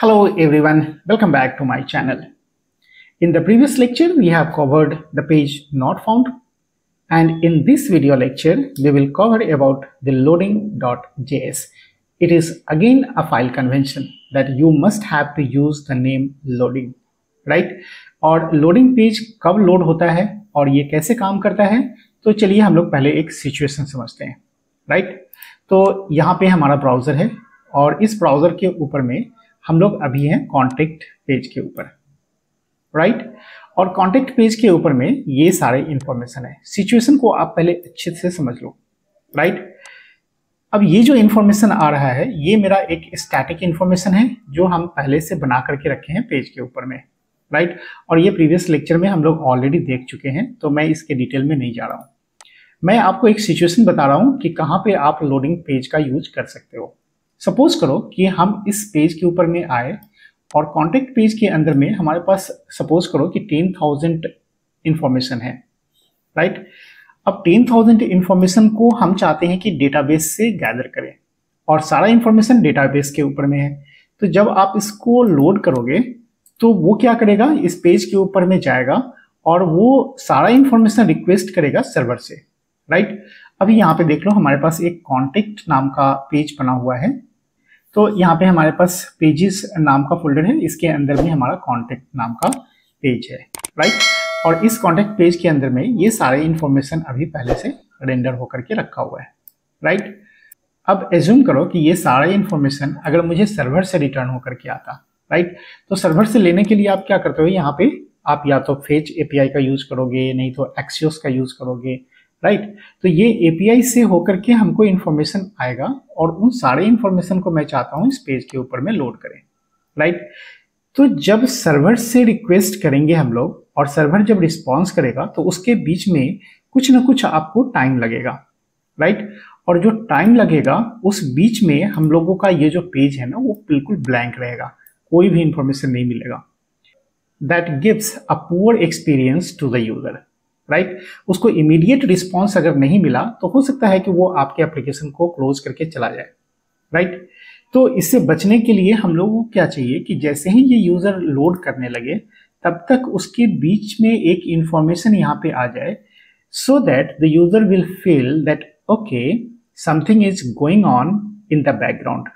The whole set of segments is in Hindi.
Hello everyone, welcome back to my channel. In the previous lecture, we have covered the page not found, and in this video lecture, we will cover about the loading.js. It is again a file convention that you must have to use the name loading, right? और loading पेज कब लोड होता है और ये कैसे काम करता है, तो चलिए हम लोग पहले एक सिचुएशन समझते हैं, राइट? तो यहाँ पे हमारा ब्राउजर है और इस ब्राउजर के ऊपर में हम लोग अभी हैं कॉन्टेक्ट पेज के ऊपर, राइट? और कॉन्टेक्ट पेज के ऊपर में ये सारे इंफॉर्मेशन है। सिचुएशन को आप पहले अच्छे से समझ लो, राइट? अब ये जो इंफॉर्मेशन आ रहा है ये मेरा एक स्टैटिक इंफॉर्मेशन है जो हम पहले से बना करके रखे हैं पेज के ऊपर में, राइट? और ये प्रीवियस लेक्चर में हम लोग ऑलरेडी देख चुके हैं, तो मैं इसके डिटेल में नहीं जा रहा हूँ। मैं आपको एक सिचुएशन बता रहा हूँ कि कहाँ पे आप लोडिंग पेज का यूज कर सकते हो। सपोज करो कि हम इस पेज के ऊपर में आए और कॉन्टेक्ट पेज के अंदर में हमारे पास सपोज करो कि 10,000 इंफॉर्मेशन है, राइट? अब 10,000 इंफॉर्मेशन को हम चाहते हैं कि डेटाबेस से गैदर करें और सारा इंफॉर्मेशन डेटाबेस के ऊपर में है। तो जब आप इसको लोड करोगे तो वो क्या करेगा, इस पेज के ऊपर में जाएगा और वो सारा इंफॉर्मेशन रिक्वेस्ट करेगा सर्वर से, राइट? अभी यहाँ पे देख लो हमारे पास एक कॉन्टेक्ट नाम का पेज बना हुआ है। तो यहाँ पे हमारे पास पेजेस नाम का फोल्डर है, इसके अंदर में हमारा कॉन्टेक्ट नाम का पेज है, राइट? और इस कॉन्टेक्ट पेज के अंदर में ये सारे इंफॉर्मेशन अभी पहले से रेंडर होकर के रखा हुआ है, राइट? अब एज्यूम करो कि ये सारा इंफॉर्मेशन अगर मुझे सर्वर से रिटर्न होकर के आता, राइट? तो सर्वर से लेने के लिए आप क्या करते हो, यहाँ पे आप या तो फेच एपीआई का यूज करोगे, नहीं तो एक्सियोस का यूज करोगे, राइट? तो ये एपीआई से होकर के हमको इंफॉर्मेशन आएगा और उन सारे इंफॉर्मेशन को मैं चाहता हूँ इस पेज के ऊपर में लोड करें, राइट? तो जब सर्वर से रिक्वेस्ट करेंगे हम लोग और सर्वर जब रिस्पॉन्स करेगा तो उसके बीच में कुछ ना कुछ आपको टाइम लगेगा, राइट? और जो टाइम लगेगा उस बीच में हम लोगों का ये जो पेज है ना वो बिल्कुल ब्लैंक रहेगा, कोई भी इंफॉर्मेशन नहीं मिलेगा। That gives a poor experience to the user, right? उसको इमीडिएट रिस्पॉन्स अगर नहीं मिला तो हो सकता है कि वो आपके एप्लीकेशन को क्लोज करके चला जाए, राइट? तो इससे बचने के लिए हम लोगों को क्या चाहिए कि जैसे ही ये यूजर लोड करने लगे तब तक उसके बीच में एक इंफॉर्मेशन यहाँ पे आ जाए, so that the user will feel that okay something is going on in the background,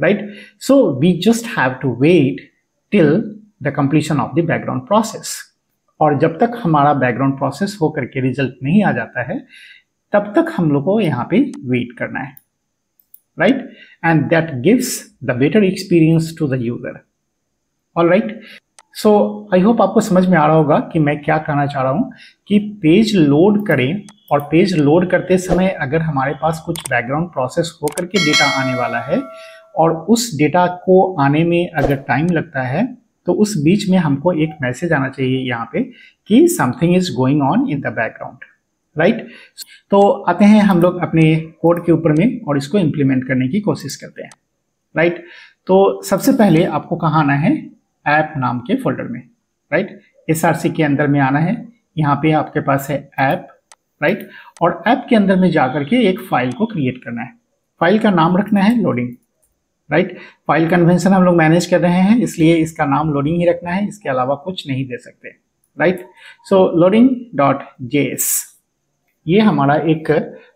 right? So we just have to wait till the completion of the background process. और जब तक हमारा बैकग्राउंड प्रोसेस होकर के रिजल्ट नहीं आ जाता है तब तक हम लोग को यहाँ पे वेट करना है, right? And that gives the better experience to the user. Alright, so I hope आपको समझ में आ रहा होगा कि मैं क्या कहना चाह रहा हूँ कि पेज लोड करें और पेज लोड करते समय अगर हमारे पास कुछ बैकग्राउंड प्रोसेस होकर के डेटा आने वाला है और उस डेटा को आने में अगर टाइम लगता है तो उस बीच में हमको एक मैसेज आना चाहिए यहाँ पे कि something is going on in the background, right? तो आते हैं हम लोग अपने कोड के ऊपर में और इसको इम्प्लीमेंट करने की कोशिश करते हैं, राइट? तो सबसे पहले आपको कहाँ आना है, ऐप नाम के फोल्डर में, राइट? SRC के अंदर में आना है। यहाँ पे आपके पास है ऐप, राइट? और ऐप के अंदर में जाकर के एक फाइल को क्रिएट करना है। फाइल का नाम रखना है लोडिंग, राइट? फाइल कन्वेंशन हम लोग मैनेज कर रहे हैं इसलिए इसका नाम लोडिंग ही रखना है, इसके अलावा कुछ नहीं दे सकते, राइट? सो loading.js ये हमारा एक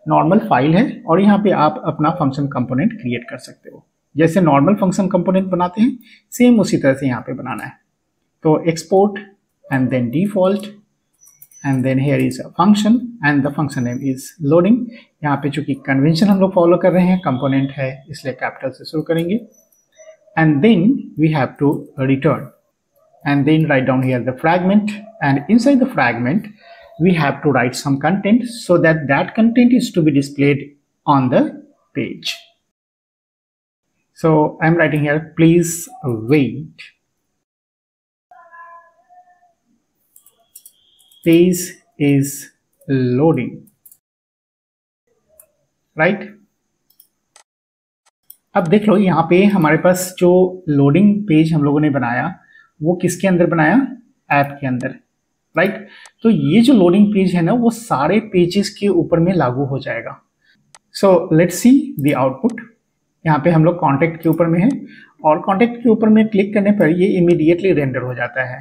नॉर्मल फाइल है और यहाँ पे आप अपना फंक्शन कंपोनेंट क्रिएट कर सकते हो। जैसे नॉर्मल फंक्शन कंपोनेंट बनाते हैं सेम उसी तरह से यहाँ पे बनाना है। तो export and then default and then here is a function and the function name is loading. यहाँ पे चूंकि कन्वेंशन हम लोग फॉलो कर रहे हैं, कंपोनेंट है इसलिए कैपिटल से शुरू करेंगे and then we have to return and then write down here the fragment and inside the fragment we have to write some content so that that content is to be displayed on the page. So I'm writing here, please wait, page is loading, right? अब देख लो यहाँ पे हमारे पास जो लोडिंग पेज हम लोगों ने बनाया वो किसके अंदर बनाया, ऐप के अंदर, राइट? तो ये जो लोडिंग पेज है ना वो सारे पेजेस के ऊपर में लागू हो जाएगा। So let's see the output. यहाँ पे हम लोग कॉन्टेक्ट के ऊपर में है और कॉन्टेक्ट के ऊपर में क्लिक करने पर ये इमीडिएटली रेंडर हो जाता है,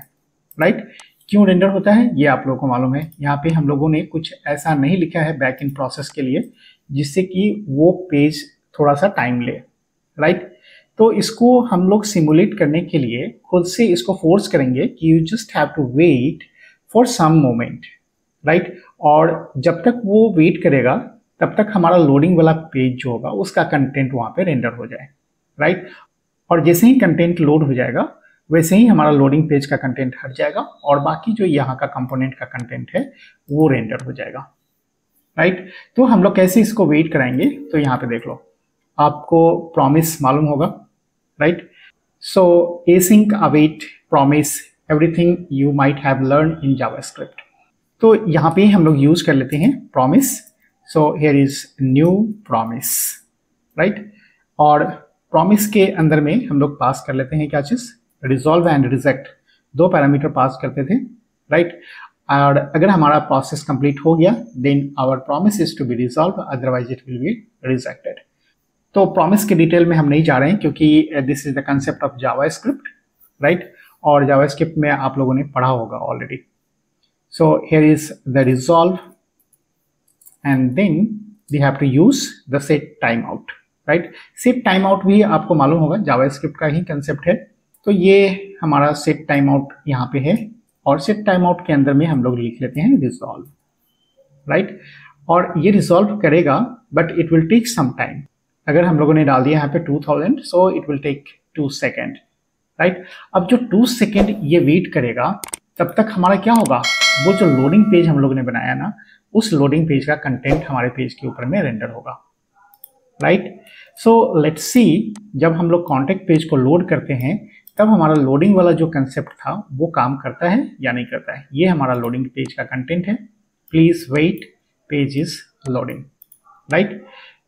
राइट। क्यों रेंडर होता है ये आप लोगों को मालूम है। यहाँ पे हम लोगों ने कुछ ऐसा नहीं लिखा है बैक इन प्रोसेस के लिए जिससे कि वो पेज थोड़ा सा टाइम ले, राइट। तो इसको हम लोग सिमुलेट करने के लिए खुद से इसको फोर्स करेंगे कि you just have to wait for some moment, right. और जब तक वो वेट करेगा तब तक हमारा लोडिंग वाला पेज जो होगा उसका कंटेंट वहां पे रेंडर हो जाए, राइट। और जैसे ही कंटेंट लोड हो जाएगा वैसे ही हमारा लोडिंग पेज का कंटेंट हट जाएगा और बाकी जो यहाँ का कंपोनेंट का कंटेंट है वो रेंडर हो जाएगा, राइट। तो हम लोग कैसे इसको वेट कराएंगे, तो यहाँ पे देख लो, आपको प्रॉमिस मालूम होगा, right. So async await promise everything you might have learn in JavaScript. तो यहाँ पे हम लोग यूज कर लेते हैं promise. So here is new promise, right. और प्रॉमिस के अंदर में हम लोग पास कर लेते हैं क्या चीज, रिजॉल्व एंड रिजेक्ट, दो पैरामीटर पास करते थे, राइट। और अगर हमारा प्रोसेस कंप्लीट हो गया then our promise is to be resolve, otherwise it will be rejected. तो प्रॉमिस के डिटेल में हम नहीं जा रहे हैं क्योंकि this is the concept of JavaScript, right. और जावास्क्रिप्ट में आप लोगों ने पढ़ा होगा already. So here is the resolve and then we have to use the set time out, right. Set time out भी आपको मालूम होगा जावास्क्रिप्ट का ही कंसेप्ट है। तो ये हमारा सेट टाइम आउट यहाँ पे है और सेट टाइम आउट के अंदर में हम लोग लिख लेते हैं रिजॉल्व, राइट। और ये रिजॉल्व करेगा but it will take some time. अगर हम लोगों ने डाल दिया यहाँ पे 2000, so it will take 2 second, right. अब जो 2 सेकेंड ये वेट करेगा तब तक हमारा क्या होगा, वो जो लोडिंग पेज हम लोगों ने बनाया ना उस लोडिंग पेज का कंटेंट हमारे पेज के ऊपर में रेंडर होगा, राइट। सो लेट्स सी, जब हम लोग कॉन्टेक्ट पेज को लोड करते हैं तब हमारा लोडिंग वाला जो कंसेप्ट था वो काम करता है या नहीं करता है। ये हमारा लोडिंग पेज का कंटेंट है, please wait page is loading, right.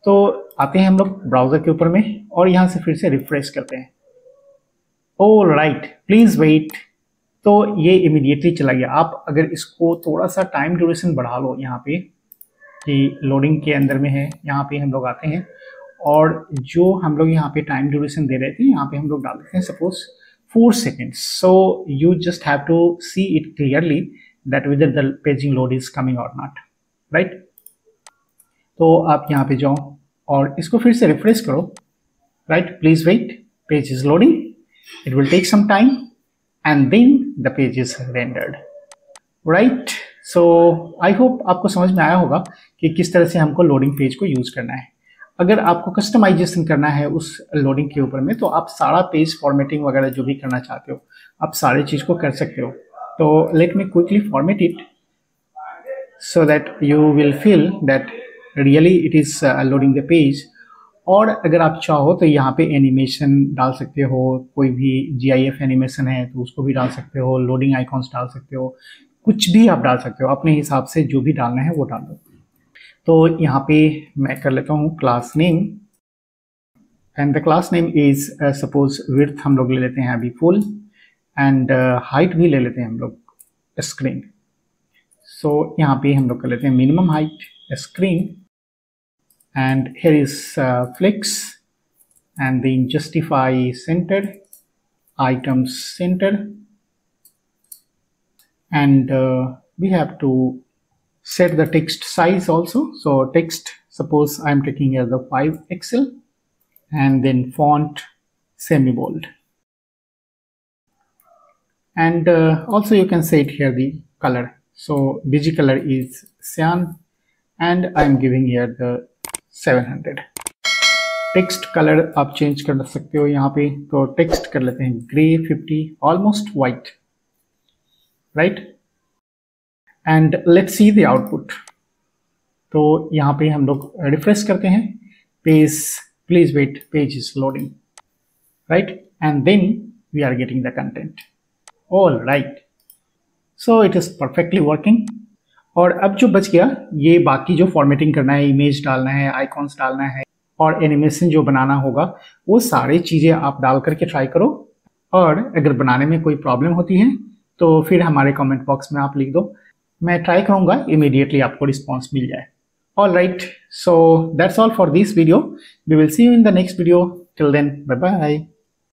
तो आते हैं हम लोग ब्राउजर के ऊपर में और यहाँ से फिर से रिफ्रेश करते हैं। ऑल राइट, प्लीज वेट, तो ये इमीडिएटली चला गया। आप अगर इसको थोड़ा सा टाइम ड्यूरेशन बढ़ा लो यहाँ पे कि लोडिंग के अंदर में है, यहाँ पे हम लोग आते हैं और जो हम लोग यहाँ पे टाइम ड्यूरेशन दे रहे थे यहाँ पे हम लोग डाल देते हैं suppose 4 seconds. So you just have to see it clearly that whether the paging load is coming or not, right? तो आप यहाँ पे जाओ और इसको फिर से रिफ्रेश करो, right? Please wait, page is loading, it will take some time and then the page is rendered, right? So I hope आपको समझ में आया होगा कि किस तरह से हमको लोडिंग पेज को यूज करना है। अगर आपको कस्टमाइजेशन करना है उस लोडिंग के ऊपर में तो आप सारा पेज फॉर्मेटिंग वगैरह जो भी करना चाहते हो आप सारे चीज को कर सकते हो। तो let me quickly format it so that you will feel that really it is loading the page. और अगर आप चाहो तो यहाँ पे एनिमेशन डाल सकते हो, कोई भी GIF एनिमेशन है तो उसको भी डाल सकते हो, लोडिंग आइकॉन्स डाल सकते हो, कुछ भी आप डाल सकते हो अपने हिसाब से, जो भी डालना है वो डाल दो। तो यहाँ पे मैं कर लेता हूँ class name and the class name is suppose width हम लोग ले लेते हैं अभी फुल एंड हाइट भी ले लेते हैं हम लोग स्क्रीन। सो यहाँ पे हम लोग कर लेते हैं minimum height screen and here is flex and then justify center items center and we have to set the text size also. So text, suppose I am taking here the 5 pixel and then font semi bold and also you can set here the color. So bg color is cyan and I am giving here the 700. text color आप change कर सकते हो यहाँ पे, तो text कर लेते हैं gray 50 almost white, right? And let's see the output. तो यहाँ पे हम लोग रिफ्रेश करते हैं, page please wait page is loading, right, and then we are getting the content. All right, so it is perfectly working. और अब जो बच गया ये बाकी जो फॉर्मेटिंग करना है, इमेज डालना है, आइकॉन्स डालना है और एनिमेशन जो बनाना होगा वो सारी चीजें आप डाल करके ट्राई करो। और अगर बनाने में कोई प्रॉब्लम होती है तो फिर हमारे कमेंट बॉक्स में आप लिख दो, मैं ट्राई करूंगा इमीडिएटली आपको रिस्पॉन्स मिल जाए। All right, so that's all for this video. We will see you in the next video. Till then, bye bye.